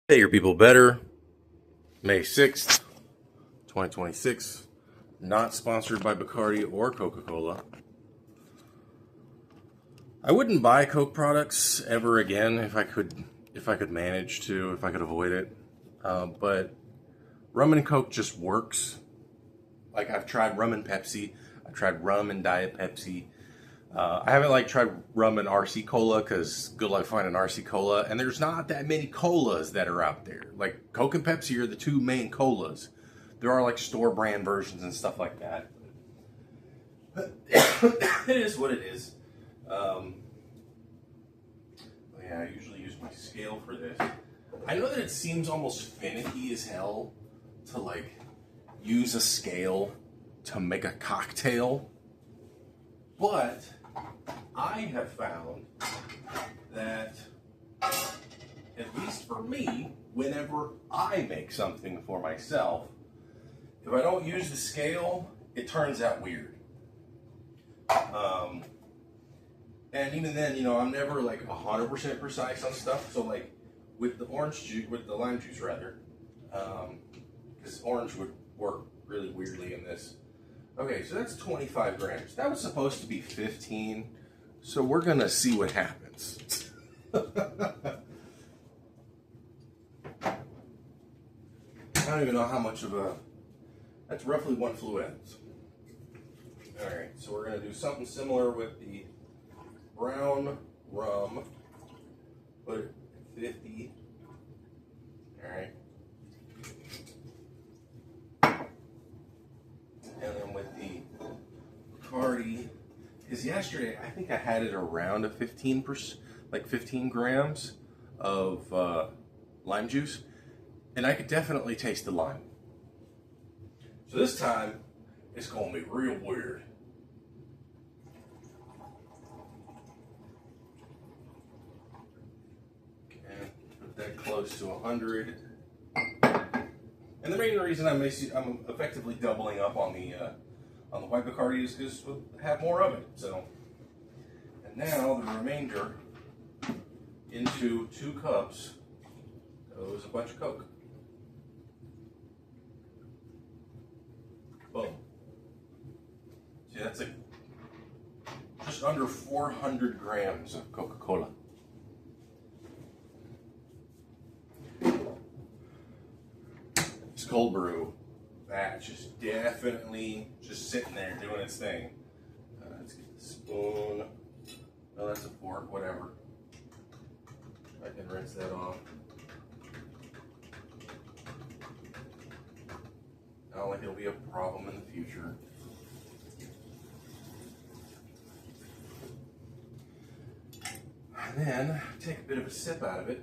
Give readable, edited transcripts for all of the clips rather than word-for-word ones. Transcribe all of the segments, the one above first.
Hey, your people better. May 6th, 2026. Not sponsored by Bacardi or Coca-Cola. I wouldn't buy Coke products ever again if I could manage to, if I could avoid it. But rum and Coke just works. Like I've tried rum and Pepsi. I've tried rum and Diet Pepsi. I haven't tried rum and RC Cola because good luck finding RC Cola, and there's not that many colas that are out there. Like Coke and Pepsi are the two main colas. There are like store brand versions and stuff like that. It is what it is. Yeah, I usually use my scale for this. I know that it seems almost finicky as hell to use a scale to make a cocktail, but I have found that, at least for me, whenever I make something for myself, if I don't use the scale, it turns out weird. And even then, I'm never 100% precise on stuff. So with the orange juice, with the lime juice rather, because orange would work really weirdly in this. Okay, so that's 25 grams. That was supposed to be 15. So we're gonna see what happens. I don't even know how much of a, that's roughly one fluence. All right, so we're gonna do something similar with the brown rum. Put it at 50. All right. And then with the Bacardi, because yesterday I think I had it around a 15%, 15 grams of lime juice, and I could definitely taste the lime. So this time it's gonna be real weird. Okay, put that close to 100. And the main reason I'm effectively doubling up on the white Bacardi is because we'll have more of it. So, and now the remainder into 2 cups goes a bunch of Coke. Boom. See, that's just under 400 grams of Coca-Cola. This cold brew batch is definitely just sitting there doing its thing. Let's get the spoon. Oh, that's a fork, whatever. I can rinse that off. I don't think it'll be a problem in the future. And then take a bit of a sip out of it.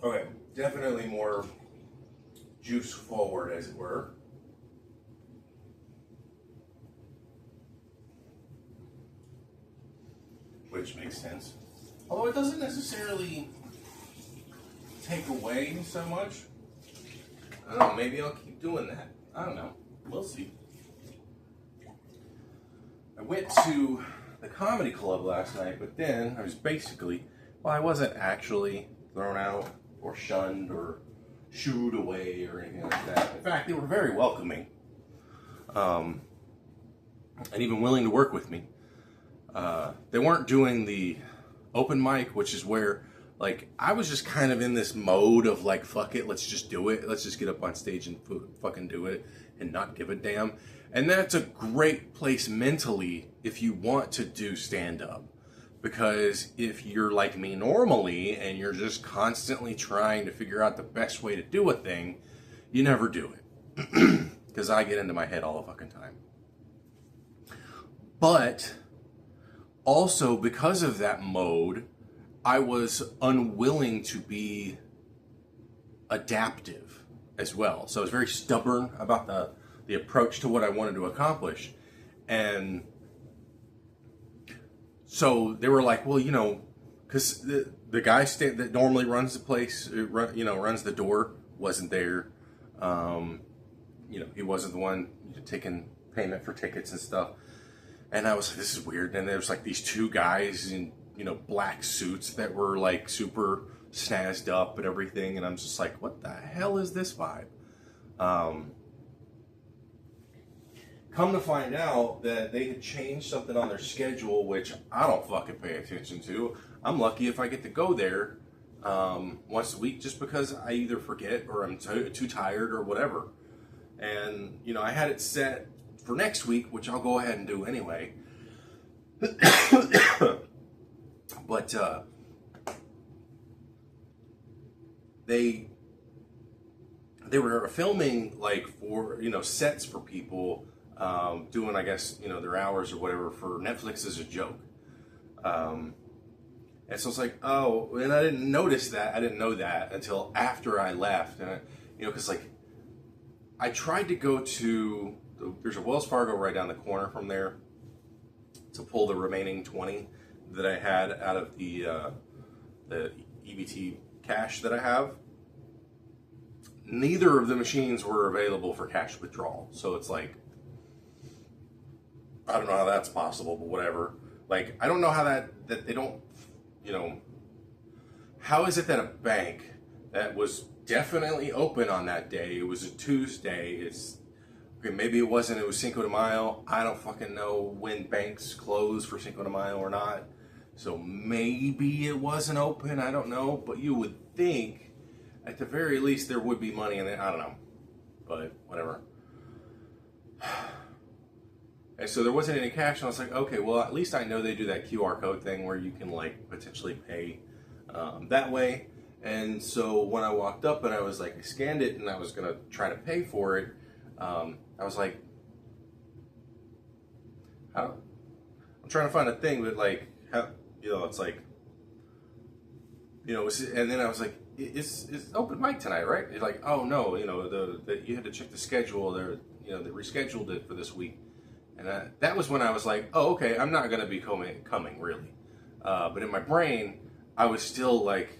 Okay, definitely more juice forward, as it were. Which makes sense. Although it doesn't necessarily take away so much. I don't know, maybe I'll keep doing that. I don't know. We'll see. I went to the comedy club last night, but then I was I wasn't actually thrown out or shunned or shooed away or anything like that. In fact, they were very welcoming. And even willing to work with me. They weren't doing the open mic, which is where, I was just kind of in this mode of, fuck it, let's just do it. Let's just get up on stage and fucking do it and not give a damn. And that's a great place mentally if you want to do stand-up. Because if you're like me normally and you're just constantly trying to figure out the best way to do a thing, you never do it. Because I get into my head all the fucking time. But also because of that mode, I was unwilling to be adaptive as well. So I was very stubborn about the approach to what I wanted to accomplish. And so they were like, well, because the guy that normally runs the place, runs the door, wasn't there. He wasn't the one taking payment for tickets and stuff. And I was like, this is weird. And there was these 2 guys in black suits that were like super snazzed up and everything, and I'm just like, what the hell is this vibe? Come to find out that they had changed something on their schedule, which I don't fucking pay attention to. I'm lucky if I get to go there once a week, just because I either forget or I'm too tired or whatever. And, I had it set for next week, which I'll go ahead and do anyway. But they were filming like for sets for people doing, I guess, their hours or whatever for Netflix as a joke. And so it's like, oh, and I didn't notice that. I didn't know that until after I left. And because like I tried to go to there's a Wells Fargo right down the corner from there to pull the remaining 20 that I had out of the EBT cash that I have. Neither of the machines were available for cash withdrawal. So it's like, I don't know how that's possible, but whatever. Like, I don't know how that they don't, how is it that a bank that was definitely open on that day, it was a Tuesday, maybe it wasn't, it was Cinco de Mayo. I don't fucking know when banks close for Cinco de Mayo or not. So maybe it wasn't open, I don't know. But you would think, at the very least, there would be money in it. I don't know. But whatever. And so there wasn't any cash, and I was like, okay, well, at least I know they do that QR code thing where you can, like, potentially pay that way. And so when I walked up and I was like, I scanned it and I was going to try to pay for it, I was like, I'm trying to find a thing that, like, how, it's like, and then I was like, it's open mic tonight, right? It's like, oh no, you had to check the schedule there, they rescheduled it for this week. And that was when I was like, oh, okay, I'm not going to be coming really. But in my brain, I was still like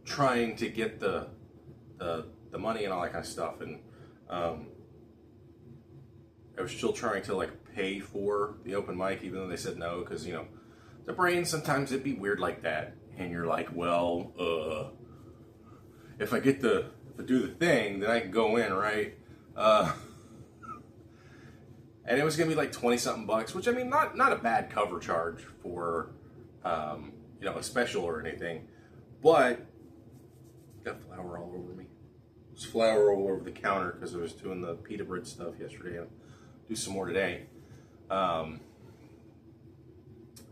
trying to get the money and all that kind of stuff. And I was still trying to like pay for the open mic, even though they said no, because the brain sometimes it'd be weird like that, and you're like, well, if I do the thing, then I can go in, right? And it was gonna be like 20 something bucks, which I mean, not a bad cover charge for a special or anything, but got flour all over me. There's flour all over the counter because I was doing the pita bread stuff yesterday. I'll do some more today. I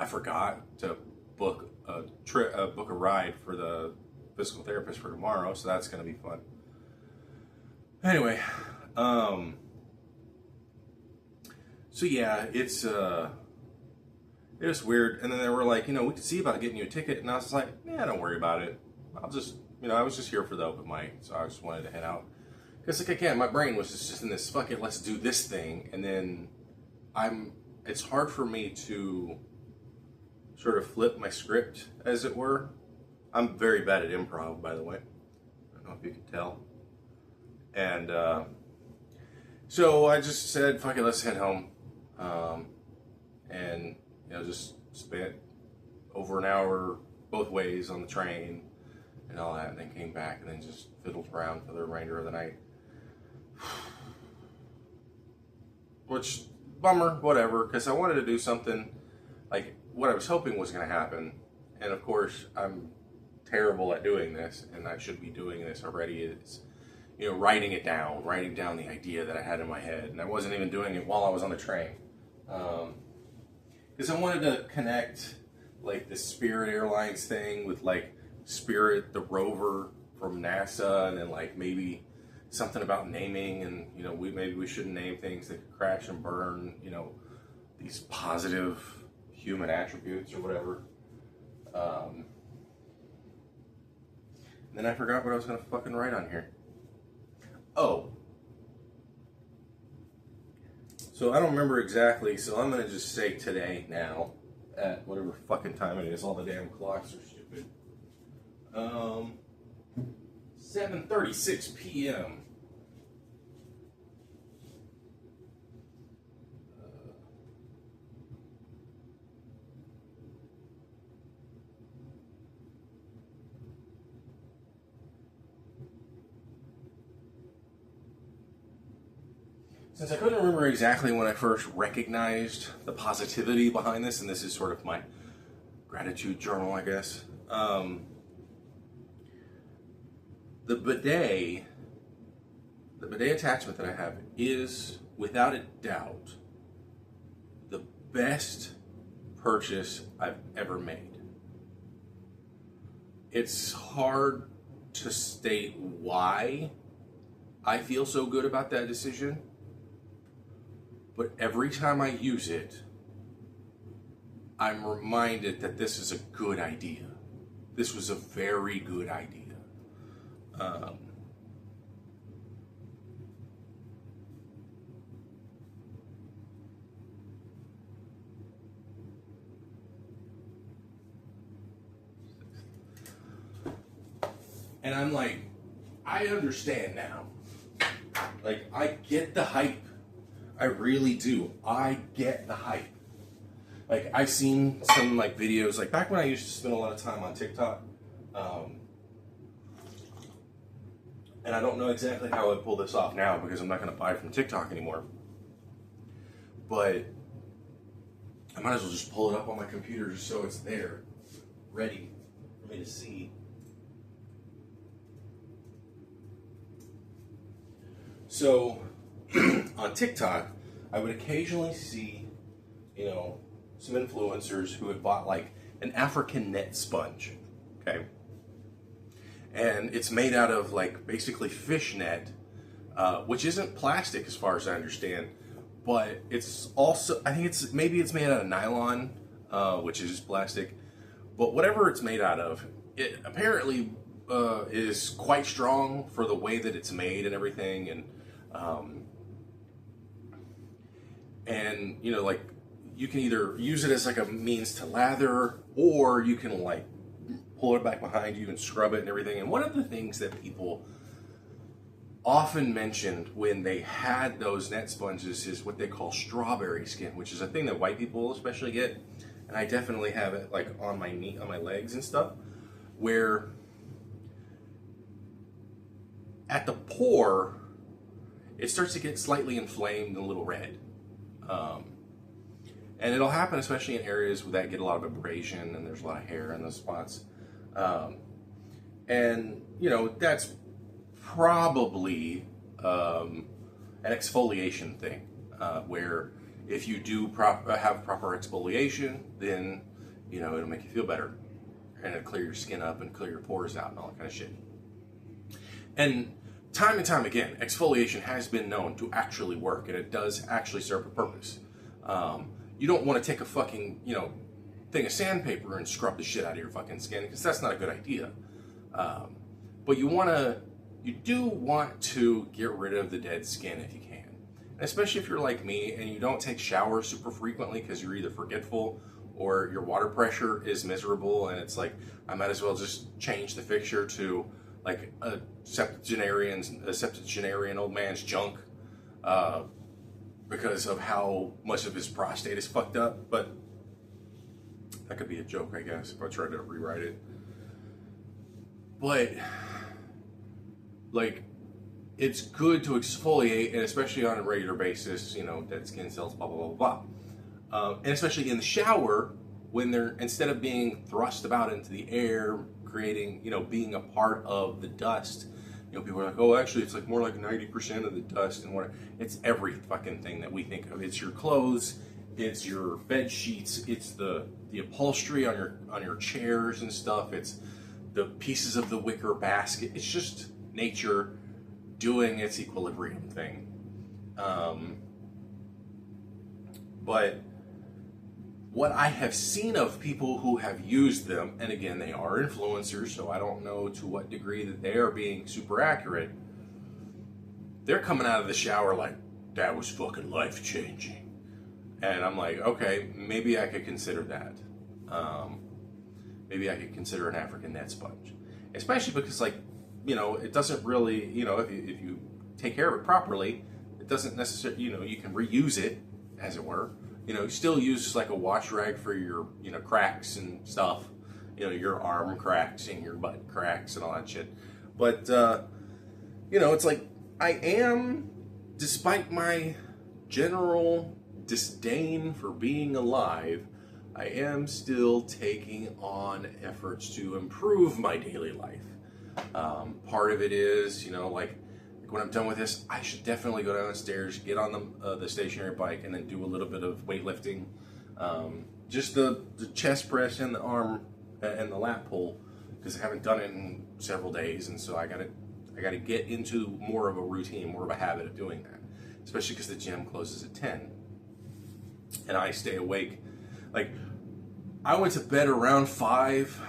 forgot to book a ride for the physical therapist for tomorrow, so that's gonna be fun. Anyway, so yeah, it was weird. And then they were like, we could see about getting you a ticket, and I was like, yeah, don't worry about it. I'll just, I was just here for the open mic, so I just wanted to head out. Because like again, my brain was just in this, fuck it, let's do this thing, and then it's hard for me to sort of flip my script, as it were. I'm very bad at improv, by the way. I don't know if you can tell. And so I just said, fuck it, let's head home. And just spent over an hour both ways on the train and all that, and then came back and then just fiddled around for the remainder of the night. Which, bummer, whatever, because I wanted to do something like what I was hoping was going to happen. And of course, I'm terrible at doing this, and I should be doing this already. It's, writing down the idea that I had in my head. And I wasn't even doing it while I was on the train. Because I wanted to connect like the Spirit Airlines thing with like Spirit, the rover from NASA, and then like maybe something about naming, and maybe we shouldn't name things that could crash and burn, these positive human attributes or whatever. Then I forgot what I was gonna fucking write on here. Oh. So I don't remember exactly, so I'm gonna just say today now, at whatever fucking time it is. All the damn clocks are stupid. 7:36 p.m. since I couldn't remember exactly when I first recognized the positivity behind this, and this is sort of my gratitude journal, I guess. The bidet attachment that I have is, without a doubt, the best purchase I've ever made. It's hard to state why I feel so good about that decision, but every time I use it, I'm reminded that this is a good idea. This was a very good idea. And I'm like, I understand now. Like, I get the hype. I really do. I get the hype. Like, I've seen some, like, videos, like, back when I used to spend a lot of time on TikTok, and I don't know exactly how I'd pull this off now because I'm not going to buy from TikTok anymore, but I might as well just pull it up on my computer just so it's there, ready for me to see. So, on TikTok, I would occasionally see, some influencers who had bought like an African net sponge, okay? And it's made out of like basically fish net, which isn't plastic as far as I understand, but it's also, I think maybe it's made out of nylon, which is plastic, but whatever it's made out of, it apparently is quite strong for the way that it's made and everything, and like, you can either use it as like a means to lather, or you can like pull it back behind you and scrub it and everything. And one of the things that people often mentioned when they had those net sponges is what they call strawberry skin, which is a thing that white people especially get. And I definitely have it like on my knee, on my legs and stuff, where at the pore, it starts to get slightly inflamed and a little red. And it'll happen especially in areas that get a lot of abrasion and there's a lot of hair in those spots. And that's probably an exfoliation thing, where if you do have proper exfoliation, then it'll make you feel better, and it'll clear your skin up and clear your pores out and all that kind of shit. And time again, exfoliation has been known to actually work, and it does actually serve a purpose. You don't want to take a fucking, thing of sandpaper and scrub the shit out of your fucking skin, because that's not a good idea. But you do want to get rid of the dead skin if you can. And especially if you're like me and you don't take showers super frequently because you're either forgetful or your water pressure is miserable, and it's like, I might as well just change the fixture to like a septuagenarian old man's junk, because of how much of his prostate is fucked up. But that could be a joke, I guess, if I tried to rewrite it. But like, it's good to exfoliate, and especially on a regular basis, dead skin cells, blah, blah, blah, blah. And especially in the shower, when they're, instead of being thrust about into the air, creating, being a part of the dust, people are like, oh, actually, it's like more like 90% of the dust and whatever. It's every fucking thing that we think of. It's your clothes, it's your bed sheets, it's the upholstery on your chairs and stuff. It's the pieces of the wicker basket. It's just nature doing its equilibrium thing. But what I have seen of people who have used them, and again, they are influencers, so I don't know to what degree that they are being super accurate, they're coming out of the shower like, that was fucking life-changing. And I'm like, okay, maybe I could consider that. Maybe I could consider an African net sponge. Especially because, like, it doesn't really, if you take care of it properly, it doesn't necessarily, you can reuse it, as it were. You still use like a wash rag for your, cracks and stuff. Your arm cracks and your butt cracks and all that shit. But, it's like, I am, despite my general disdain for being alive, I am still taking on efforts to improve my daily life. Part of it is, you know, like when I'm done with this, I should definitely go downstairs, get on the stationary bike, and then do a little bit of weightlifting. Just the chest press and the arm and the lat pull, because I haven't done it in several days, and so I gotta get into more of a routine, more of a habit of doing that. Especially because the gym closes at 10, and I stay awake. Like, I went to bed around 5,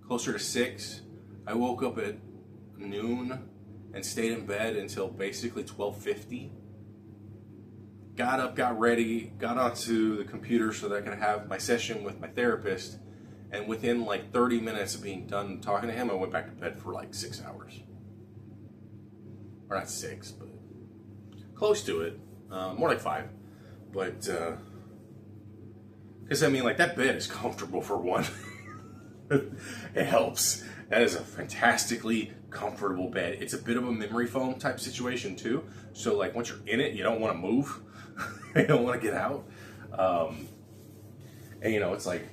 closer to 6. I woke up at noon and stayed in bed until basically 12:50. Got up, got ready, got onto the computer so that I could have my session with my therapist. And within like 30 minutes of being done talking to him, I went back to bed for like 6 hours. Or not 6, but close to it. More like 5. But, because I mean, like, that bed is comfortable for one. It helps. That is a fantastically comfortable bed. It's a bit of a memory foam type situation too. So like once you're in it, you don't want to move. You don't want to get out. And you know, it's like,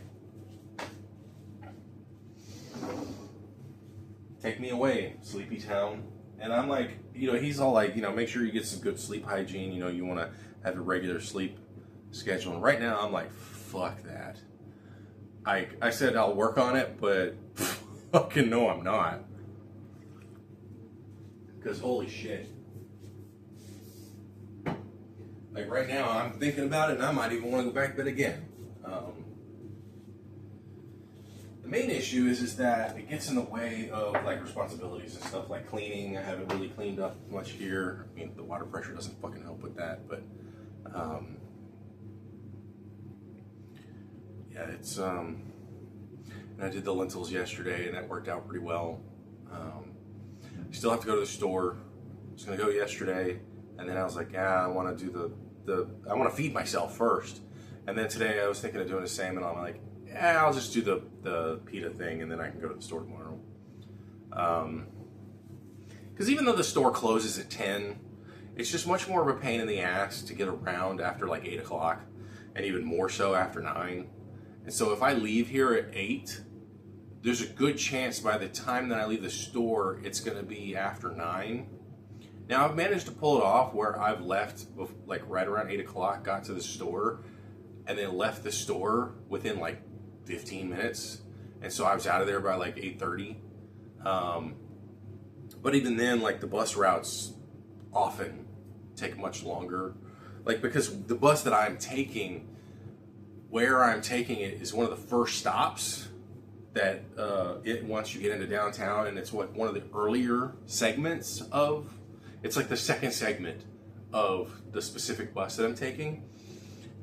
take me away, sleepy town. And I'm like, you know, he's all like, you know, make sure you get some good sleep hygiene. You know, you want to have a regular sleep schedule. And right now I'm like, fuck that. I said I'll work on it, but fucking no, I'm not. Because holy shit. Like right now, I'm thinking about it and I might even want to go back to bed again. The main issue is that it gets in the way of like responsibilities and stuff like cleaning. I haven't really cleaned up much here. I mean, the water pressure doesn't fucking help with that, but yeah, it's and I did the lentils yesterday and that worked out pretty well. I still have to go to the store. I was gonna go yesterday, and then I was like, yeah, I want to do I want to feed myself first. And then today I was thinking of doing the same, and I'm like, yeah, I'll just do the pita thing, and then I can go to the store tomorrow. Because even though the store closes at 10, it's just much more of a pain in the ass to get around after like 8 o'clock, and even more so after 9. And so if I leave here at 8, there's a good chance by the time that I leave the store, it's going to be after 9. Now, I've managed to pull it off where I've left like right around 8 o'clock, got to the store, and then left the store within like 15 minutes. And so I was out of there by like 8:30. But even then, like the bus routes often take much longer. Like because the bus that I'm taking, where I'm taking it is one of the first stops that once you get into downtown, and it's one of the earlier segments of, it's like the second segment of the specific bus that I'm taking.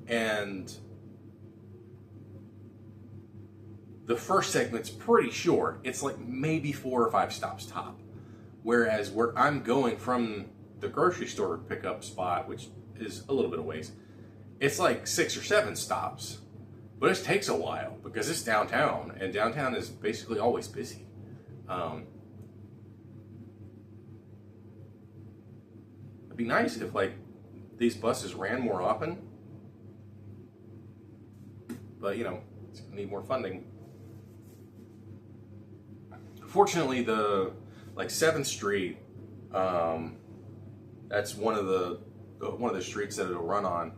And the first segment's pretty short. It's like maybe 4 or 5 stops top. Whereas where I'm going from the grocery store pickup spot, which is a little bit of ways, it's like 6 or 7 stops. But it takes a while because it's downtown, and downtown is basically always busy. It'd be nice if like these buses ran more often, but you know, it's gonna need more funding. Fortunately, the like 7th Street, that's one of the streets that it'll run on.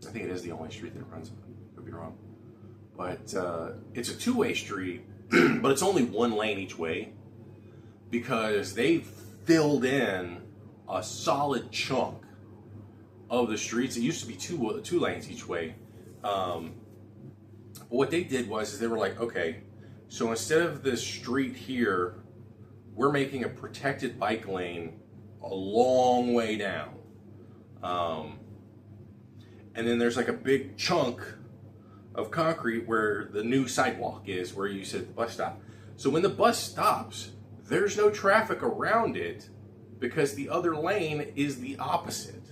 I think it is the only street that it runs on. Could be wrong, but it's a 2-way street, but it's only 1 lane each way because they filled in a solid chunk of the streets. It used to be 2 lanes each way. But what they did was they were like, okay, so instead of this street here, we're making a protected bike lane a long way down. And then there's like a big chunk of concrete where the new sidewalk is, where you sit at the bus stop. So when the bus stops, there's no traffic around it because the other lane is the opposite.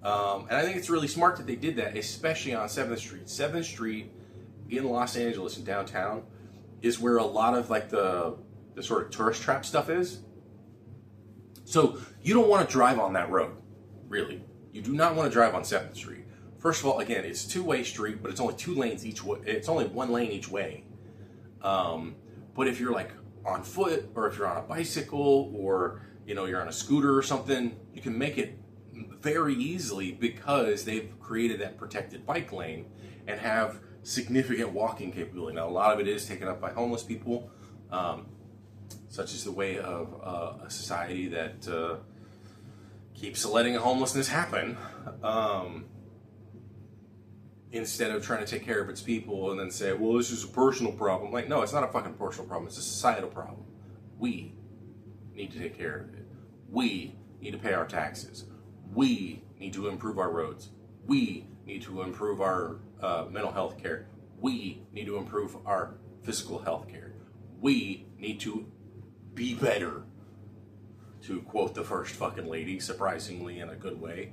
And I think it's really smart that they did that, especially on 7th Street. 7th Street in Los Angeles in downtown is where a lot of like the sort of tourist trap stuff is. So you don't want to drive on that road, really. You do not want to drive on 7th Street. First of all, again, it's a two-way street, but it's only 2 lanes each way. It's only 1 lane each way. But if you're like on foot, or if you're on a bicycle, or you're on a scooter or something, you can make it very easily because they've created that protected bike lane and have significant walking capability. Now, a lot of it is taken up by homeless people, such is the way of a society that keeps letting homelessness happen, instead of trying to take care of its people and then say, well, this is a personal problem. Like, no, it's not a fucking personal problem. It's a societal problem. We need to take care of it. We need to pay our taxes. We need to improve our roads. We need to improve our mental health care. We need to improve our physical health care. We need to be better, to quote the first fucking lady, surprisingly in a good way.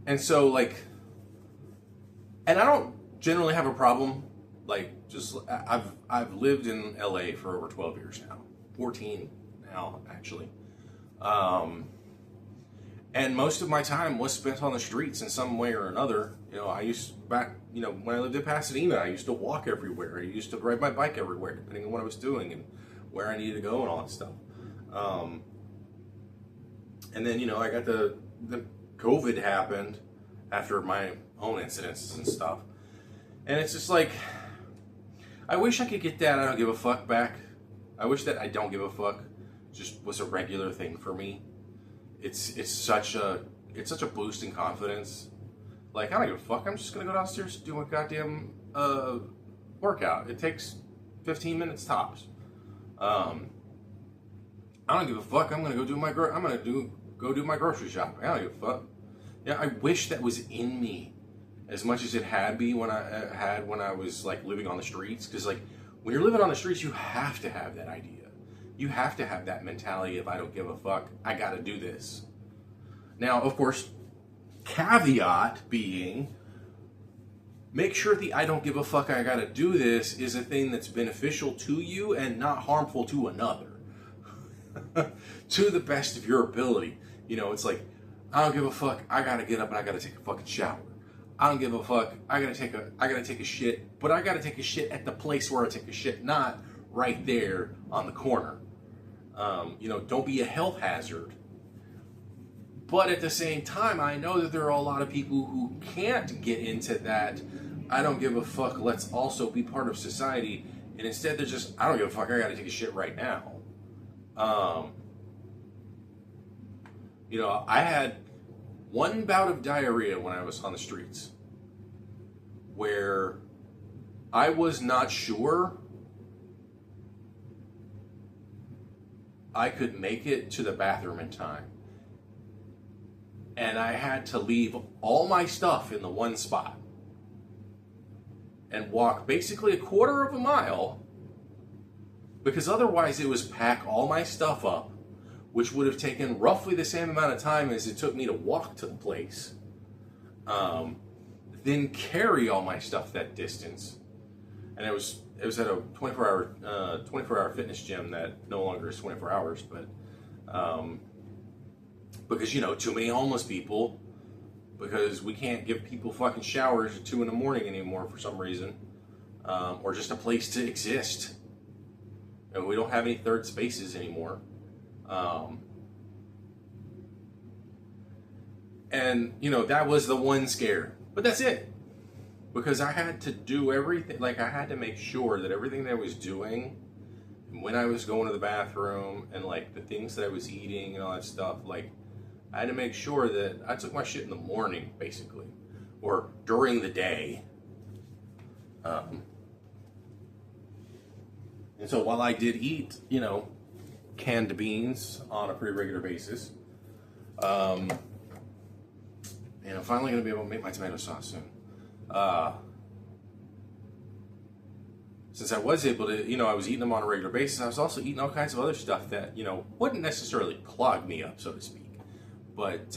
And so, like, and I don't generally have a problem, like, just, I've lived in LA for over 12 years now, 14 now, actually. And most of my time was spent on the streets in some way or another. I used back, when I lived in Pasadena, I used to walk everywhere. I used to ride my bike everywhere, depending on what I was doing and where I needed to go and all that stuff. And then, I got the COVID happened after my own incidents and stuff. And it's just like, I wish I could get that I don't give a fuck back. I wish that I don't give a fuck just was a regular thing for me. It's such a boost in confidence. Like, I don't give a fuck. I'm just gonna go downstairs and do my goddamn workout. It takes 15 minutes tops. I don't give a fuck. I'm gonna go do my grocery shopping. I don't give a fuck. Yeah, I wish that was in me as much as it had me when I was like living on the streets. Because like when you're living on the streets, you have to have that idea. You have to have that mentality of I don't give a fuck. I got to do this. Now, of course, caveat being, make sure the I don't give a fuck, I got to do this is a thing that's beneficial to you and not harmful to another. To the best of your ability. It's like, I don't give a fuck, I got to get up and I got to take a fucking shower. I don't give a fuck, I got to take a shit, but I got to take a shit at the place where I take a shit, not right there on the corner. Don't be a health hazard. But at the same time, I know that there are a lot of people who can't get into that I don't give a fuck, let's also be part of society. And instead they're just, I don't give a fuck, I gotta take a shit right now. I had one bout of diarrhea when I was on the streets where I was not sure I could make it to the bathroom in time. And I had to leave all my stuff in the one spot and walk basically a quarter of a mile, because otherwise it was pack all my stuff up, which would have taken roughly the same amount of time as it took me to walk to the place, then carry all my stuff that distance. And it was at a 24-hour fitness gym that no longer is 24 hours, but because too many homeless people, because we can't give people fucking showers at 2 in the morning anymore for some reason, or just a place to exist. And we don't have any third spaces anymore. And that was the one scare, but that's it. Because I had to do everything, like I had to make sure that everything that I was doing, when I was going to the bathroom, and like the things that I was eating and all that stuff, like I had to make sure that I took my shit in the morning, basically, or during the day. And so while I did eat, canned beans on a pretty regular basis, and I'm finally going to be able to make my tomato sauce soon. Since I was able to, I was eating them on a regular basis, I was also eating all kinds of other stuff that, wouldn't necessarily clog me up, so to speak. But,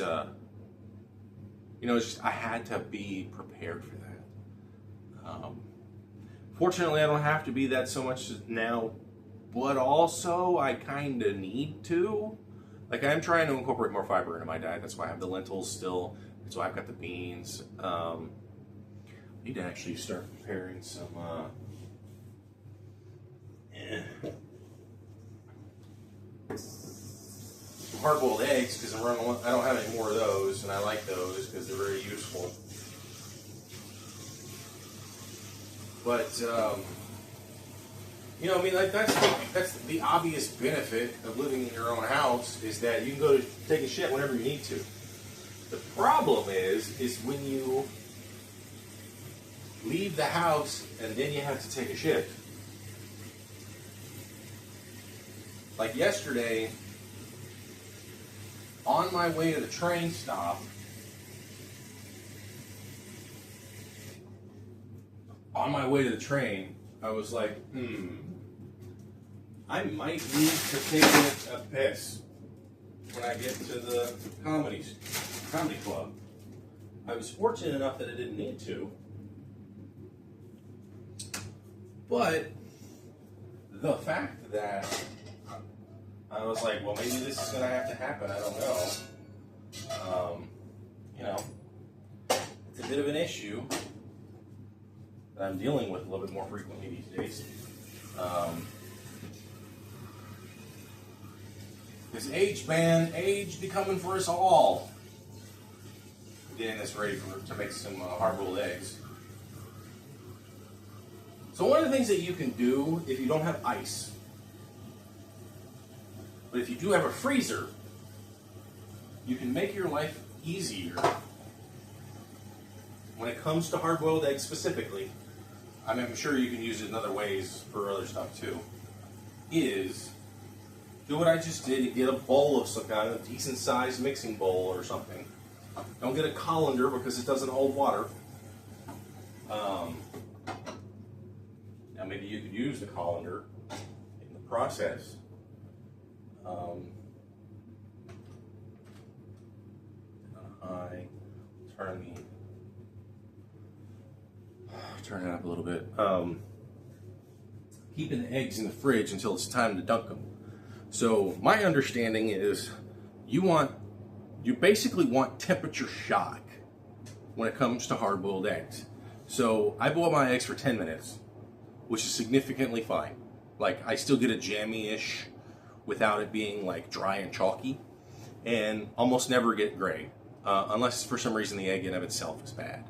it's just, I had to be prepared for that. Fortunately, I don't have to be that so much now but also I kind of need to. Like, I'm trying to incorporate more fiber into my diet. That's why I have the lentils still. That's why I've got the beans. Need to actually start preparing some hard-boiled eggs, because I don't have any more of those, and I like those because they're very useful. But you know, I mean, like that's the obvious benefit of living in your own house, is that you can go to take a shit whenever you need to. The problem is when you leave the house and then you have to take a shit. Like yesterday, on my way to the train stop, I was like, I might need to take a piss when I get to the comedy club. I was fortunate enough that I didn't need to, but the fact that I was like, well, maybe this is going to have to happen, I don't know. You know, it's a bit of an issue that I'm dealing with a little bit more frequently these days. This age be coming for us all. Getting this ready to make some hard-boiled eggs. So one of the things that you can do if you don't have ice, but if you do have a freezer, you can make your life easier when it comes to hard-boiled eggs specifically. I mean, I'm sure you can use it in other ways for other stuff too. Is do what I just did. You get a bowl of some kind of decent-sized mixing bowl or something. Don't get a colander because it doesn't hold water. Now maybe you could use the colander in the process. Turn it up a little bit. Keeping the eggs in the fridge until it's time to dunk them. So my understanding is you basically want temperature shock when it comes to hard-boiled eggs. So I boil my eggs for 10 minutes, which is significantly fine. Like, I still get a jammy-ish without it being like dry and chalky, and almost never get gray, unless for some reason the egg in of itself is bad.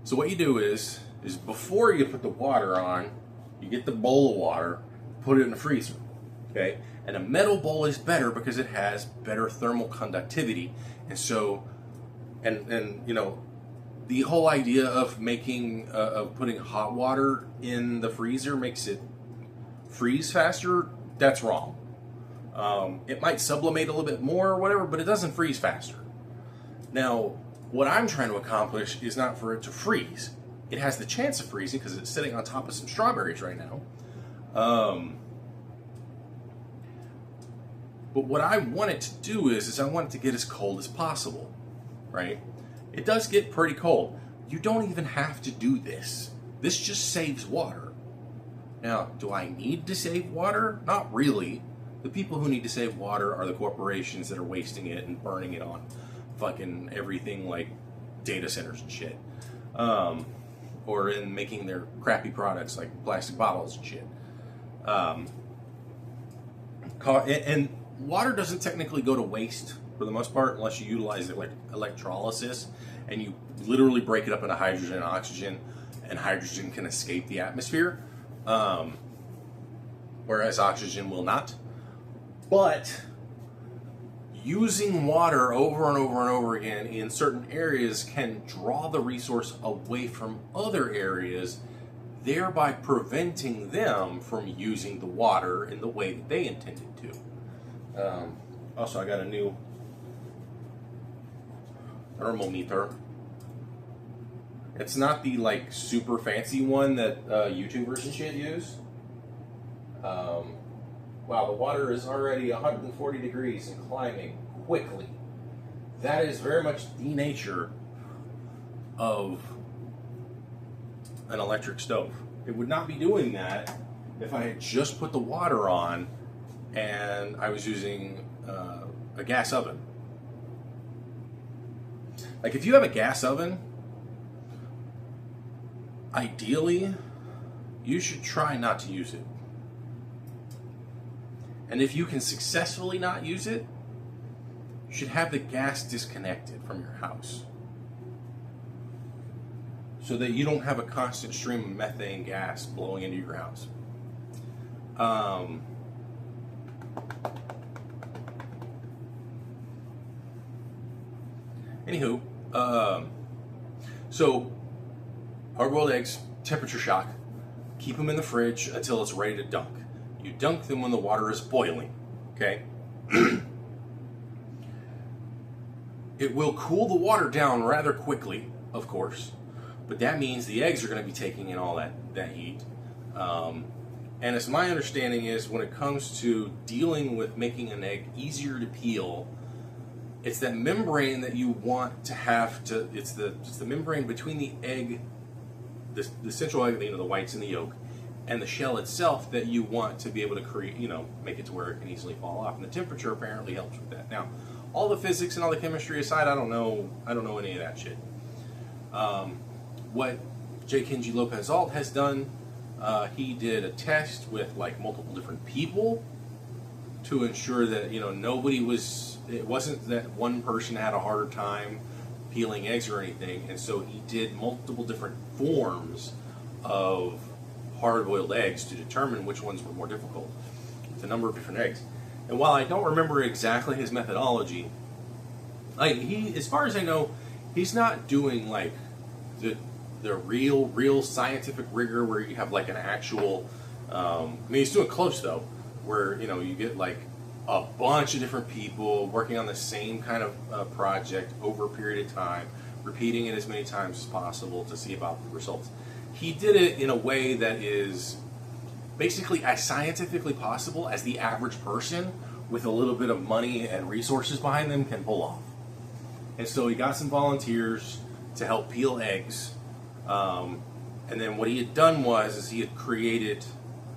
So what you do is before you put the water on, you get the bowl of water, put it in the freezer, okay? And a metal bowl is better because it has better thermal conductivity, and so, and you know, the whole idea of putting hot water in the freezer makes it freeze faster. That's wrong. It might sublimate a little bit more or whatever, but it doesn't freeze faster. Now, what I'm trying to accomplish is not for it to freeze. It has the chance of freezing because it's sitting on top of some strawberries right now. But what I want it to do is I want it to get as cold as possible, right? It does get pretty cold. You don't even have to do this. This just saves water. Now, do I need to save water? Not really. The people who need to save water are the corporations that are wasting it and burning it on fucking everything like data centers and shit. Or in making their crappy products like plastic bottles and shit. And water doesn't technically go to waste for the most part unless you utilize electrolysis, and you literally break it up into hydrogen and oxygen, and hydrogen can escape the atmosphere, whereas oxygen will not. But using water over and over and over again in certain areas can draw the resource away from other areas, thereby preventing them from using the water in the way that they intended to. Also, I got a new thermometer. It's not the like super fancy one that YouTubers and shit use. Wow, the water is already 140 degrees and climbing quickly. That is very much the nature of an electric stove. It would not be doing that if I had just put the water on and I was using a gas oven. Like if you have a gas oven, ideally, you should try not to use it. And if you can successfully not use it, you should have the gas disconnected from your house so that you don't have a constant stream of methane gas blowing into your house. Anywho, so hard-boiled eggs, temperature shock. Keep them in the fridge until it's ready to dunk. You dunk them when the water is boiling, okay? It will cool the water down rather quickly, of course, but that means the eggs are going to be taking in all that heat. And as my understanding is, when it comes to dealing with making an egg easier to peel, it's that membrane that you want to have to, it's the membrane between the egg, the central egg, the whites and the yolk, and the shell itself that you want to be able to create, make it to where it can easily fall off. And the temperature apparently helps with that. Now, all the physics and all the chemistry aside, I don't know any of that shit. What J. Kenji Lopez-Alt has done, he did a test with like multiple different people to ensure that it wasn't that one person had a harder time peeling eggs or anything, and so he did multiple different forms of hard-boiled eggs to determine which ones were more difficult, with a number of different eggs. And while I don't remember exactly his methodology, as far as I know, he's not doing like the real scientific rigor where you have like an actual. He's doing close though, where you get like a bunch of different people working on the same kind of project over a period of time, repeating it as many times as possible to see about the results. He did it in a way that is basically as scientifically possible as the average person with a little bit of money and resources behind them can pull off. And so he got some volunteers to help peel eggs. And then what he had done is he had created,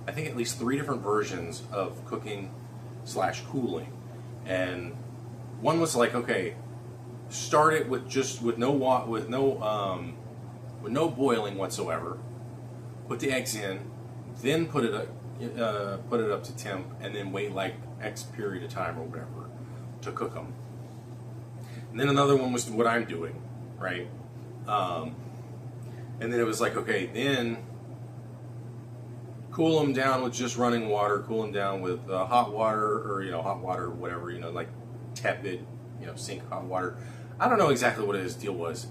I think, at least 3 different versions of cooking/cooling. And one was like, okay, start it with no boiling whatsoever. Put the eggs in, then put it up to temp, and then wait like X period of time or whatever to cook them. And then another one was what I'm doing, right? And then it was like, okay, then cool them down with just running water, cool them down with hot water or whatever, like tepid, sink hot water. I don't know exactly what his deal was.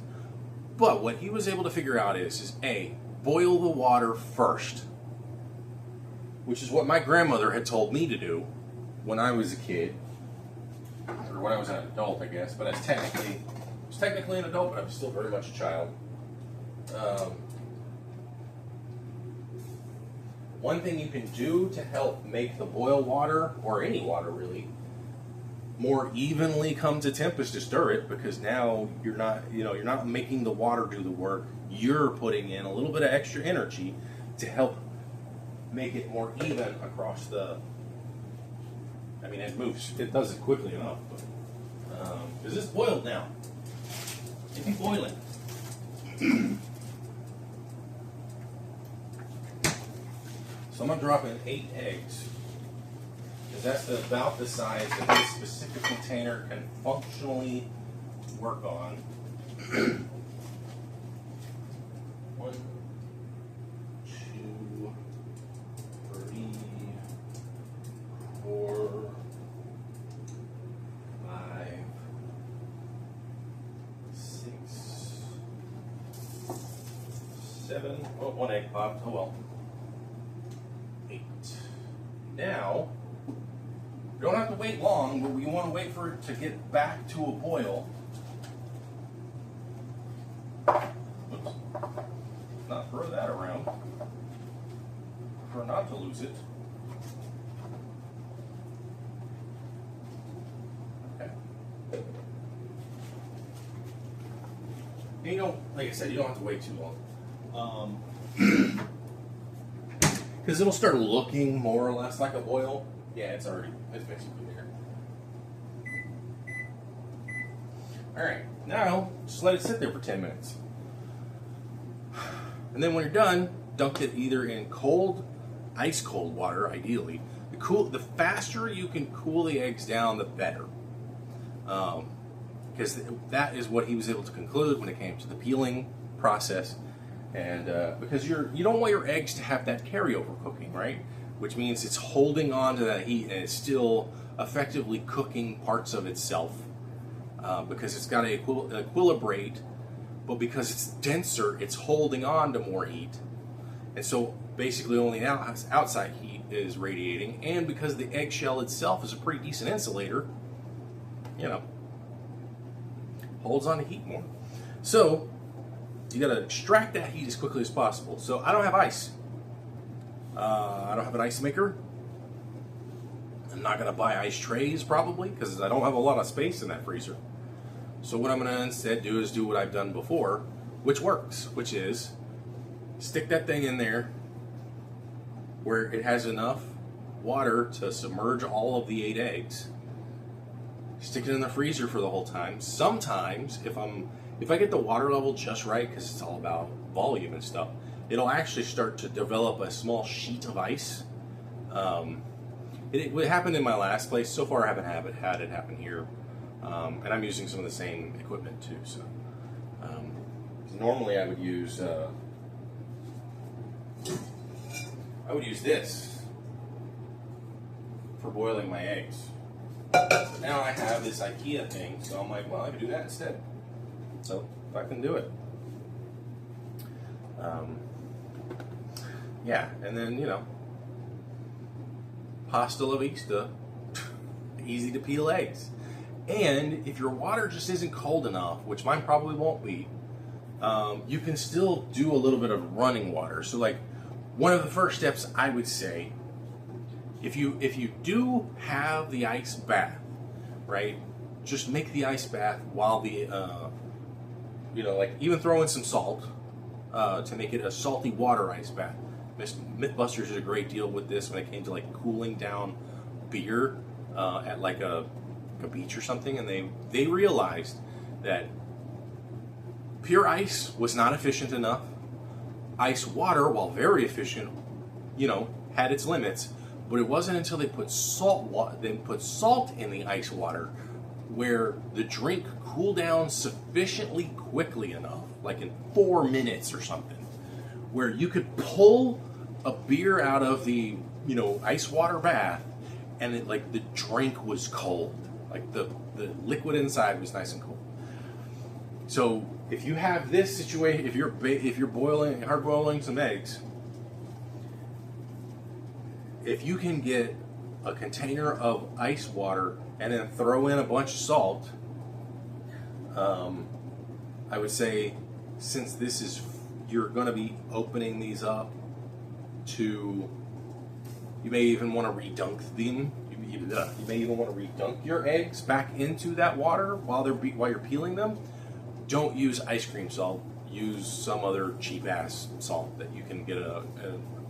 But what he was able to figure out is A, boil the water first, which is what my grandmother had told me to do when I was a kid, or when I was an adult, I guess. But I was technically an adult, but I'm still very much a child. One thing you can do to help make the boil water, or any water really, more evenly come to temp is to stir it, because now you're not making the water do the work. You're putting in a little bit of extra energy to help make it more even across the. It moves. It does it quickly enough, but because it's boiled now. It be boiling. So I'm gonna drop in 8 eggs. That's about the size that this specific container can functionally work on. 1, 2, 3, 4, 5, 6, 7. Oh, 1 egg popped. Oh well. 8. Now. You don't have to wait long, but we want to wait for it to get back to a boil. Oops. Not throw that around. For not to lose it. Okay. And like I said, you don't have to wait too long. because it'll start looking more or less like a boil. Yeah, it's basically there. All right, now just let it sit there for 10 minutes. And then when you're done, dunk it either in cold, ice cold water, ideally. The faster you can cool the eggs down, the better. Because that is what he was able to conclude when it came to the peeling process. And because you don't want your eggs to have that carryover cooking, right? Which means it's holding on to that heat and it's still effectively cooking parts of itself. Because it's got to equilibrate, but because it's denser, it's holding on to more heat. And so basically only now outside heat is radiating, and because the eggshell itself is a pretty decent insulator, holds on to heat more. So you got to extract that heat as quickly as possible. So I don't have ice. I don't have an ice maker. I'm not going to buy ice trays probably because I don't have a lot of space in that freezer. So what I'm going to instead do is do what I've done before, which works, which is stick that thing in there where it has enough water to submerge all of the 8 eggs. Stick it in the freezer for the whole time. Sometimes, if I get the water level just right, because it's all about volume and stuff, it'll actually start to develop a small sheet of ice. It happened in my last place. So far, I haven't had it happen here, and I'm using some of the same equipment too. So normally I would use this for boiling my eggs. But now I have this IKEA thing, so I'm like, well, I can do that instead. So if I can do it. Yeah, and then, pasta la vista, easy to peel eggs. And if your water just isn't cold enough, which mine probably won't be, you can still do a little bit of running water. So like one of the first steps I would say, if you do have the ice bath, right, just make the ice bath while the, like even throw in some salt to make it a salty water ice bath. Mythbusters did a great deal with this when it came to like cooling down beer at like a beach or something, and they realized that pure ice was not efficient enough. Ice water, while very efficient, had its limits, but it wasn't until they put salt in the ice water where the drink cooled down sufficiently quickly enough, like in 4 minutes or something, where you could pull a beer out of the ice water bath and it, like, the drink was cold, like the liquid inside was nice and cold. So if you have this situation, if you're hard boiling some eggs, if you can get a container of ice water and then throw in a bunch of salt, I would say, since you're going to be opening these up to, you may even want to redunk them. You may even want to redunk your eggs back into that water while you're peeling them. Don't use ice cream salt. Use some other cheap ass salt that you can get a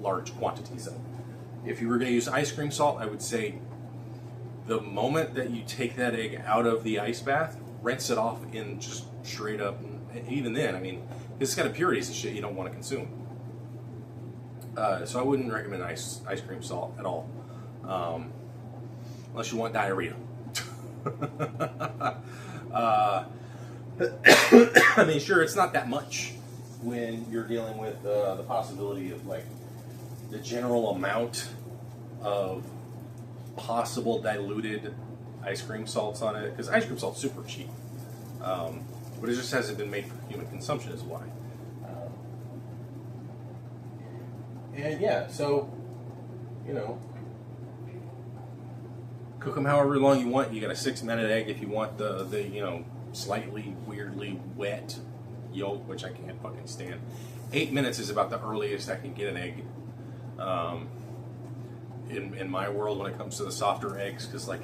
large quantities of. If you were going to use ice cream salt, I would say the moment that you take that egg out of the ice bath, rinse it off in just straight up. And even then, I mean, it's got impurities and shit you don't want to consume. So I wouldn't recommend ice cream salt at all, unless you want diarrhea. I mean, sure, it's not that much when you're dealing with the possibility of like the general amount of possible diluted ice cream salts on it, because ice cream salt's super cheap, but it just hasn't been made for human consumption is why. And yeah, so cook them however long you want. You got a 6-minute egg if you want the slightly weirdly wet yolk, which I can't fucking stand. 8 minutes is about the earliest I can get an egg in my world when it comes to the softer eggs, because like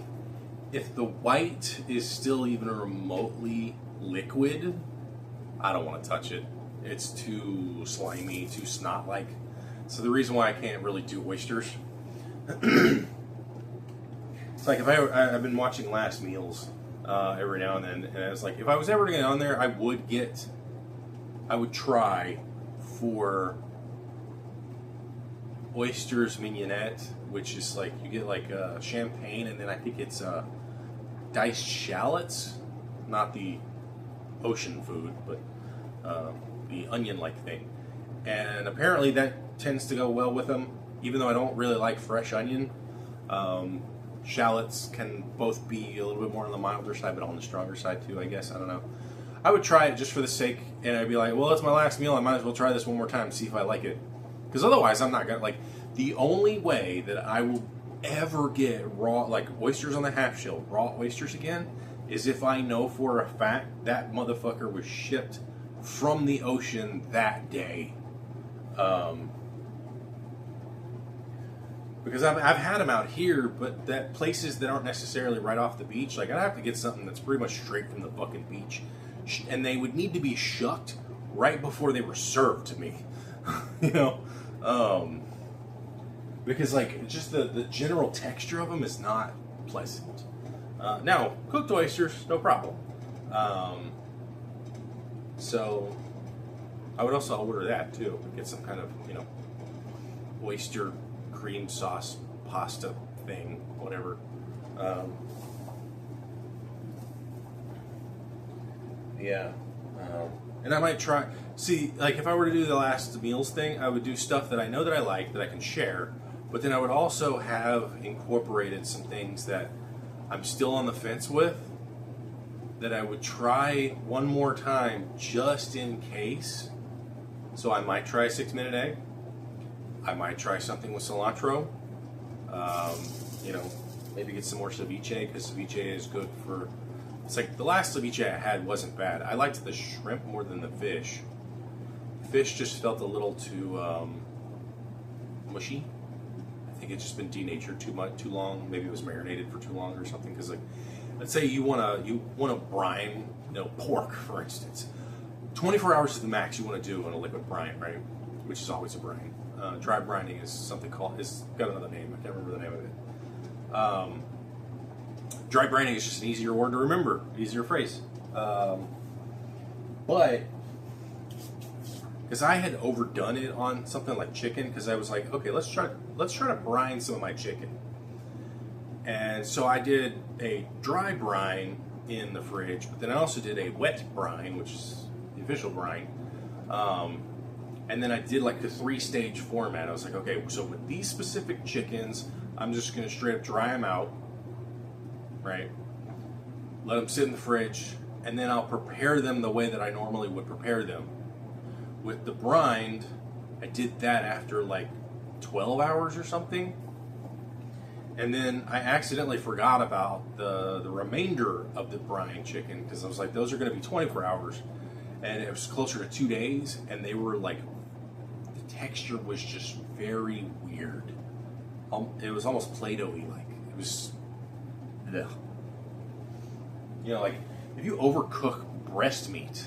if the white is still even remotely liquid, I don't want to touch it. It's too slimy, too snot-like. So the reason why I can't really do oysters, it's like if I've been watching Last Meals every now and then, and it's like if I was ever to get on there, I would try for oysters mignonette, which is like you get like champagne, and then I think it's diced shallots, not the ocean food, but the onion-like thing. And apparently that tends to go well with them, even though I don't really like fresh onion. Shallots can both be a little bit more on the milder side, but on the stronger side too, I guess. I don't know. I would try it just for the sake, and I'd be like, well, it's my last meal. I might as well try this one more time to see if I like it. Because otherwise, I'm not going to, like, the only way that I will ever get raw, like, oysters on the half shell, raw oysters again, is if I know for a fact that motherfucker was shipped from the ocean that day. Because I've had them out here, but that places that aren't necessarily right off the beach, like, I'd have to get something that's pretty much straight from the fucking beach. And they would need to be shucked right before they were served to me. You know? Because, like, just the general texture of them is not pleasant. Now, cooked oysters, no problem. So, I would also order that, too. Get some kind of, you know, oyster cream sauce pasta thing, whatever. Yeah. And I might try... See, like, if I were to do the last meals thing, I would do stuff that I know that I like, that I can share, but then I would also have incorporated some things that I'm still on the fence with, that I would try one more time just in case. So I might try a 6-minute egg. I might try something with cilantro. You know, maybe get some more ceviche, because ceviche is good for... It's like the last ceviche I had wasn't bad. I liked the shrimp more than the fish. Fish just felt a little too mushy. I think it's just been denatured too long. Maybe it was marinated for too long or something. Because, like, let's say you want to brine, you know, pork, for instance. 24 hours is the max you want to do on a liquid brine, right? Which is always a brine. Dry brining is something called, it's got another name. I can't remember the name of it. Dry brining is just an easier word to remember, easier phrase. But because I had overdone it on something like chicken, because I was like, okay, let's try to brine some of my chicken. And so I did a dry brine in the fridge, but then I also did a wet brine, which is the official brine. And then I did like the 3-stage format. I was like, okay, so with these specific chickens, I'm just going to straight up dry them out, right? Let them sit in the fridge, and then I'll prepare them the way that I normally would prepare them. With the brined, I did that after like 12 hours or something. And then I accidentally forgot about the remainder of the brine chicken, because I was like, those are going to be 24 hours. And it was closer to 2 days, and they were like, the texture was just very weird. It was almost Play-Doh-y, like. It was, ugh. You know, like, if you overcook breast meat,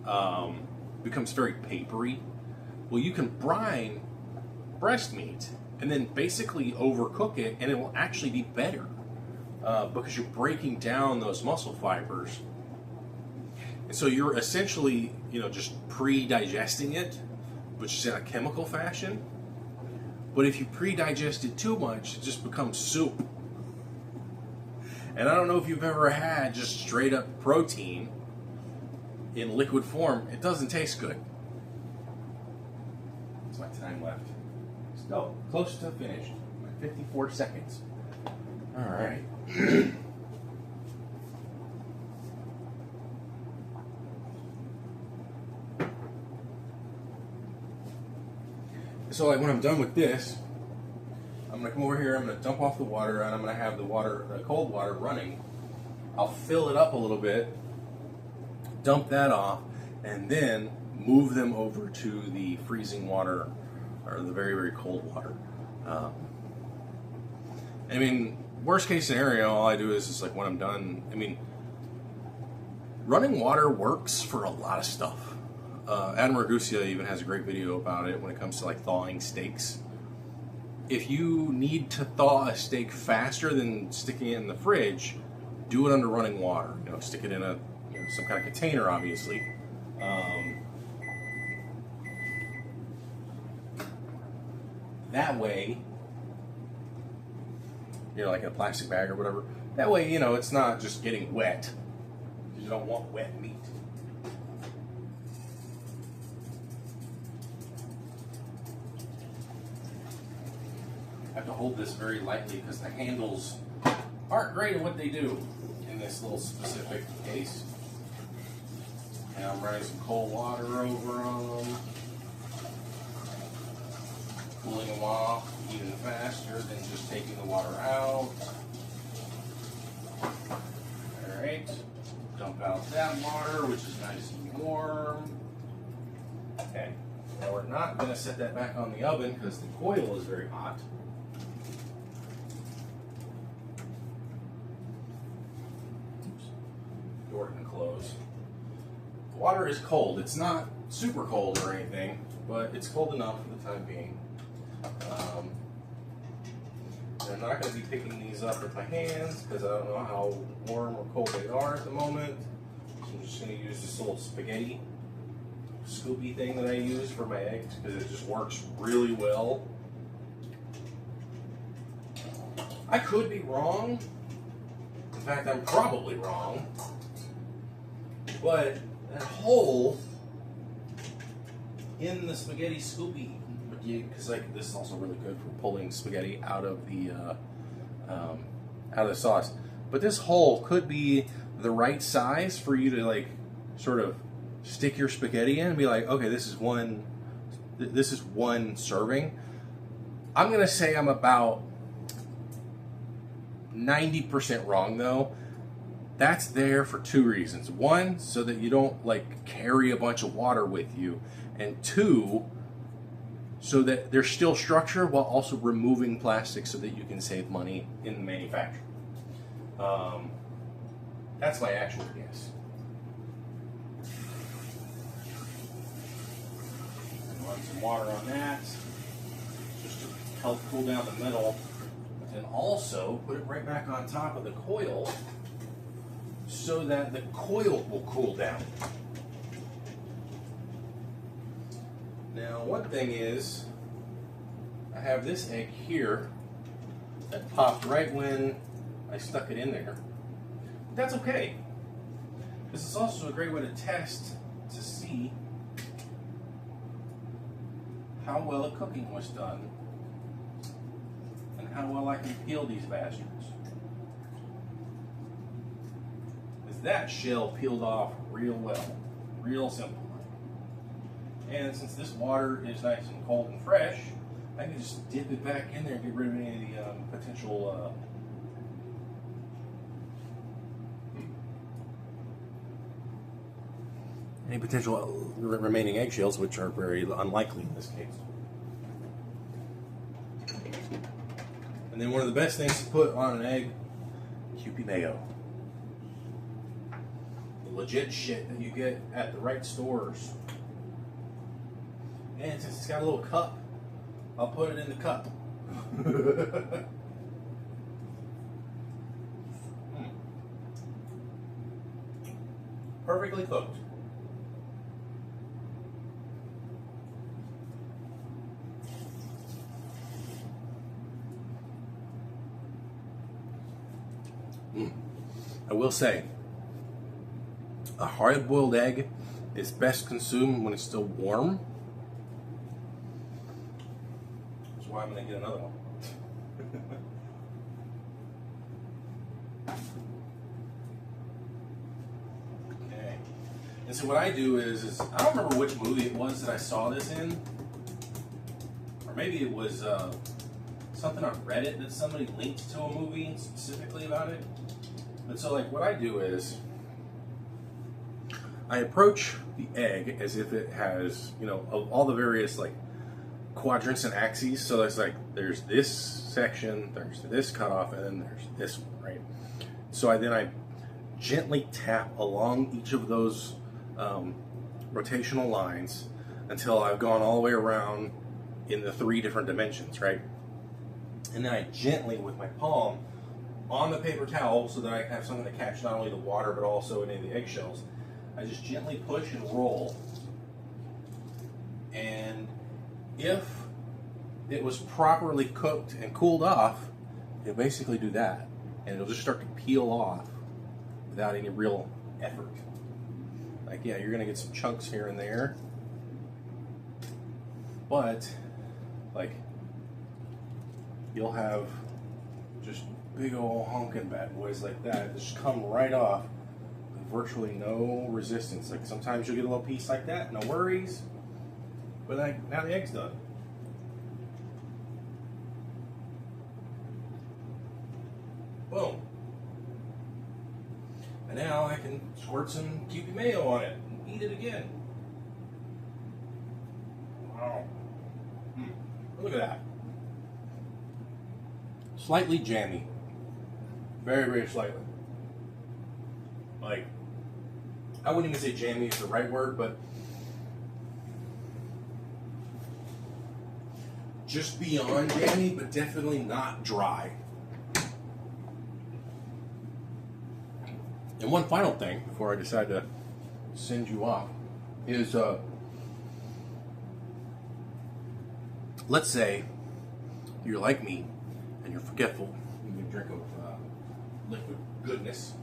it becomes very papery. Well, you can brine breast meat and then basically overcook it, and it will actually be better because you're breaking down those muscle fibers. And so you're essentially, you know, just pre-digesting it, which is in a chemical fashion. But if you pre-digest it too much, it just becomes soup. And I don't know if you've ever had just straight up protein in liquid form. It doesn't taste good. What's my time left? Still close to finished. 54 seconds. All right. So, like, when I'm done with this, I'm gonna come over here, I'm gonna dump off the water, and I'm gonna have the cold water running. I'll fill it up a little bit, dump that off, and then move them over to the freezing water, or the very, very cold water. I mean, worst case scenario, all I do is just like when I'm done, I mean, running water works for a lot of stuff. Adam Ragusa even has a great video about it when it comes to like thawing steaks. If you need to thaw a steak faster than sticking it in the fridge, do it under running water. You know, stick it in a some kind of container, obviously. That way, like in a plastic bag or whatever. That way, it's not just getting wet. You don't want wet meat. I have to hold this very lightly because the handles aren't great at what they do in this little specific case. And I'm running some cold water over them, cooling them off even faster than just taking the water out. Alright, dump out that water, which is nice and warm. Okay, now we're not going to set that back on the oven because the coil is very hot. Oops. Door can close. The water is cold. It's not super cold or anything, but it's cold enough for the time being. I'm not going to be picking these up with my hands because I don't know how warm or cold they are at the moment. So I'm just going to use this little spaghetti scoopy thing that I use for my eggs because it just works really well. I could be wrong. In fact, I'm probably wrong. But that hole in the spaghetti scoopy, because like this is also really good for pulling spaghetti out of the sauce. But this hole could be the right size for you to like sort of stick your spaghetti in and be like, okay, this is one serving. I'm gonna say I'm about 90% wrong though. That's there for two reasons. One, so that you don't like carry a bunch of water with you, and two, so that there's still structure while also removing plastic so that you can save money in the manufacturing. That's my actual guess. And run some water on that just to help cool down the middle. And also put it right back on top of the coil so that the coil will cool down. Now, one thing is, I have this egg here that popped right when I stuck it in there. That's okay. This is also a great way to test to see how well the cooking was done and how well I can peel these bastards. Because that shell peeled off real well, real simple. And since this water is nice and cold and fresh, I can just dip it back in there and get rid of any of the potential remaining eggshells, which are very unlikely in this case. And then one of the best things to put on an egg, Kewpie mayo. The legit shit that you get at the right stores. And since it's got a little cup, I'll put it in the cup. Perfectly cooked. I will say, a hard-boiled egg is best consumed when it's still warm. That's why I'm going to get another one. Okay. And so what I do is I don't remember which movie it was that I saw this in. Or maybe it was something on Reddit that somebody linked to a movie specifically about it. But so like what I do is I approach the egg as if it has, all the various like quadrants and axes. So there's this section, there's this cutoff, and then there's this one, right? So I gently tap along each of those rotational lines until I've gone all the way around in the 3 different dimensions, right? And then I gently, with my palm on the paper towel, so that I have something to catch not only the water but also any of the eggshells, I just gently push and roll. And if it was properly cooked and cooled off, you'll basically do that. And it'll just start to peel off without any real effort. Like, yeah, you're gonna get some chunks here and there, but like, you'll have just big old honking bad boys like that just come right off with virtually no resistance. Like, sometimes you'll get a little piece like that, no worries, but like, now the egg's done. Boom. And now I can squirt some Kewpie mayo on it and eat it again. Wow. Look at that. Slightly jammy. Very, very slightly. Like, I wouldn't even say jammy is the right word, but just beyond jammy, but definitely not dry. And one final thing before I decide to send you off is, let's say you're like me and you're forgetful. You can drink of liquid goodness.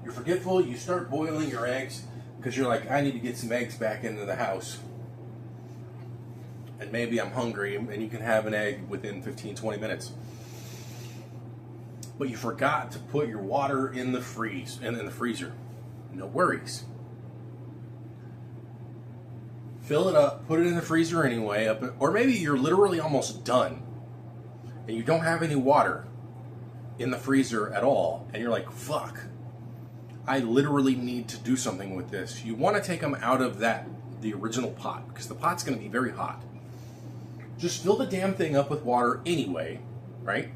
You're forgetful, you start boiling your eggs because you're like, I need to get some eggs back into the house. And maybe I'm hungry, and you can have an egg within 15-20 minutes. But you forgot to put your water in the freezer. No worries. Fill it up, put it in the freezer anyway, or maybe you're literally almost done and you don't have any water in the freezer at all, and you're like, fuck, I literally need to do something with this. You want to take them out of the original pot, because the pot's going to be very hot. Just fill the damn thing up with water anyway, right?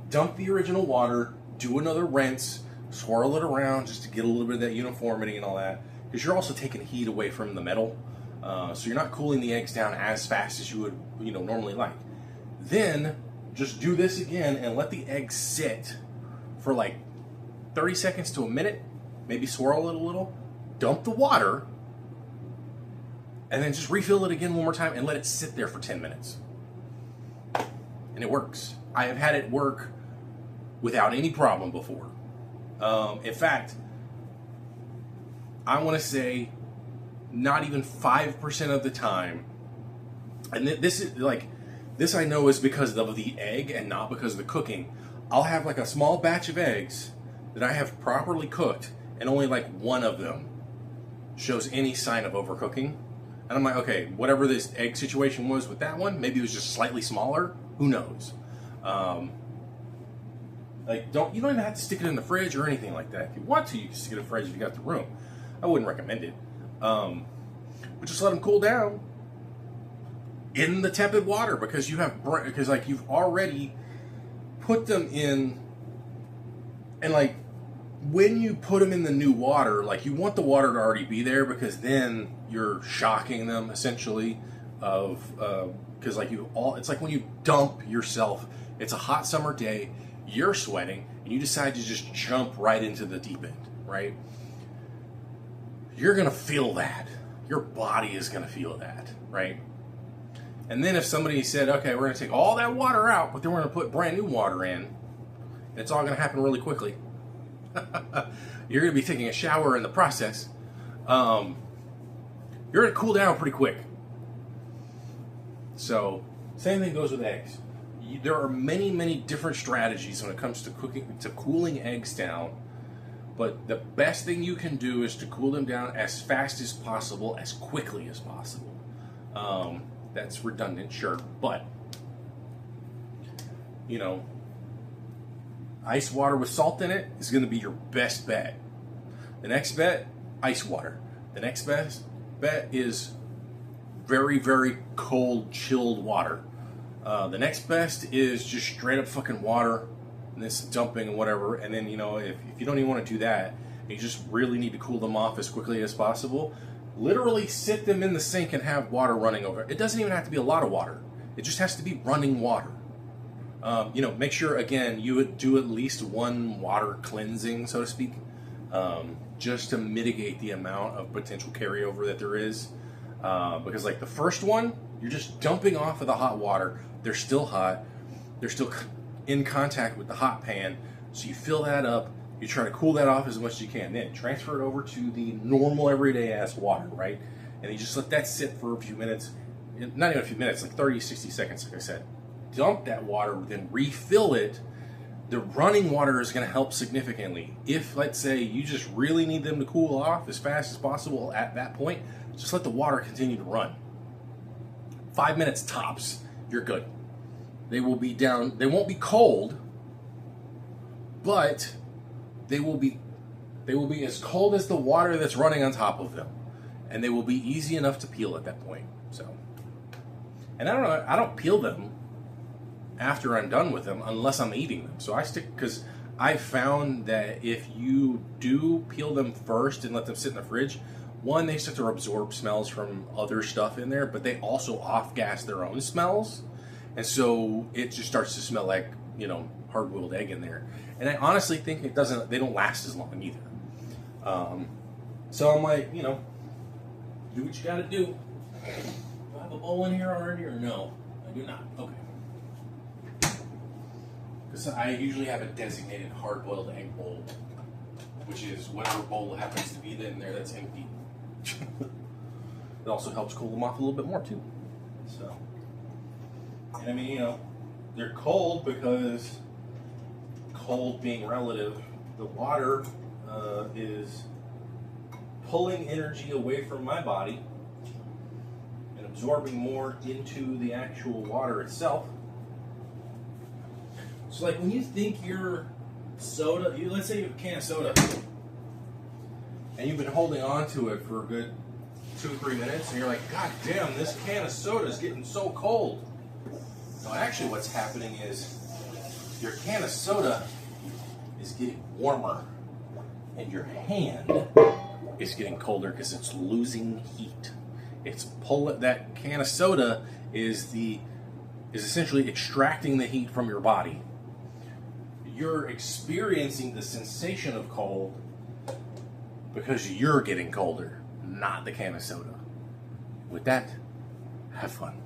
Dump the original water, do another rinse, swirl it around just to get a little bit of that uniformity and all that, because you're also taking heat away from the metal, so you're not cooling the eggs down as fast as you would, normally like. Then just do this again and let the eggs sit for like 30 seconds to a minute, maybe swirl it a little, dump the water, and then just refill it again one more time and let it sit there for 10 minutes. And it works. I have had it work without any problem before. In fact, I want to say not even 5% of the time, and this I know is because of the egg and not because of the cooking. I'll have like a small batch of eggs that I have properly cooked, and only like one of them shows any sign of overcooking. And I'm like, okay, whatever this egg situation was with that one, maybe it was just slightly smaller. Who knows? You don't even have to stick it in the fridge or anything like that. If you want to, you can stick it in the fridge if you got the room. I wouldn't recommend it. But just let them cool down in the tepid water, because you've already put them in, and like, when you put them in the new water, like, you want the water to already be there, because then you're shocking them essentially because it's like when you dump yourself. It's a hot summer day, you're sweating, and you decide to just jump right into the deep end, right? You're gonna feel that. Your body is gonna feel that, right? And then if somebody said, okay, we're gonna take all that water out, but then we're gonna put brand new water in, it's all gonna happen really quickly. You're gonna be taking a shower in the process. You're gonna cool down pretty quick. So, same thing goes with eggs. There are many, many different strategies when it comes to cooling eggs down, but the best thing you can do is to cool them down as fast as possible, as quickly as possible. That's redundant, sure, but ice water with salt in it is going to be your best bet. The next bet, ice water. The next best bet is very, very cold, chilled water. The next best is just straight up fucking water, and this dumping and whatever. And then, you know, if you don't even want to do that, you just really need to cool them off as quickly as possible. Literally sit them in the sink and have water running over. It doesn't even have to be a lot of water. It just has to be running water. You know, make sure, again, you would do at least one water cleansing, so to speak, just to mitigate the amount of potential carryover that there is. Because like the first one, you're just dumping off of the hot water. They're still hot. They're still in contact with the hot pan. So you fill that up. You try to cool that off as much as you can. Then transfer it over to the normal everyday ass water, right? And you just let that sit for a few minutes. Not even a few minutes, like 30, 60 seconds, like I said. Dump that water, then refill it. The running water is going to help significantly. If, let's say, you just really need them to cool off as fast as possible at that point, just let the water continue to run. 5 minutes tops, you're good. They will be down, they won't be cold, but they will be as cold as the water that's running on top of them. And they will be easy enough to peel at that point. So, and I don't peel them after I'm done with them unless I'm eating them. So I stick, because I found that if you do peel them first and let them sit in the fridge, one, they start to absorb smells from other stuff in there, but they also off-gas their own smells. And so it just starts to smell like, you know, hard-boiled egg in there. And I honestly think they don't last as long either. So I'm like, you know, do what you gotta do. Do I have a bowl in here already or no? I do not. Okay. Because I usually have a designated hard-boiled egg bowl, which is whatever bowl happens to be in there that's empty. It also helps cool them off a little bit more too. So, and I mean, you know, they're cold because cold being relative, the water is pulling energy away from my body and absorbing more into the actual water itself. So like when you think your soda, let's say you have a can of soda and you've been holding on to it for a good 2-3 minutes and you're like, God damn, this can of soda is getting so cold. No, actually what's happening is your can of soda is getting warmer and your hand is getting colder because it's losing heat. It's pulling, that can of soda is essentially extracting the heat from your body. You're experiencing the sensation of cold because you're getting colder, not the can of soda. With that, have fun.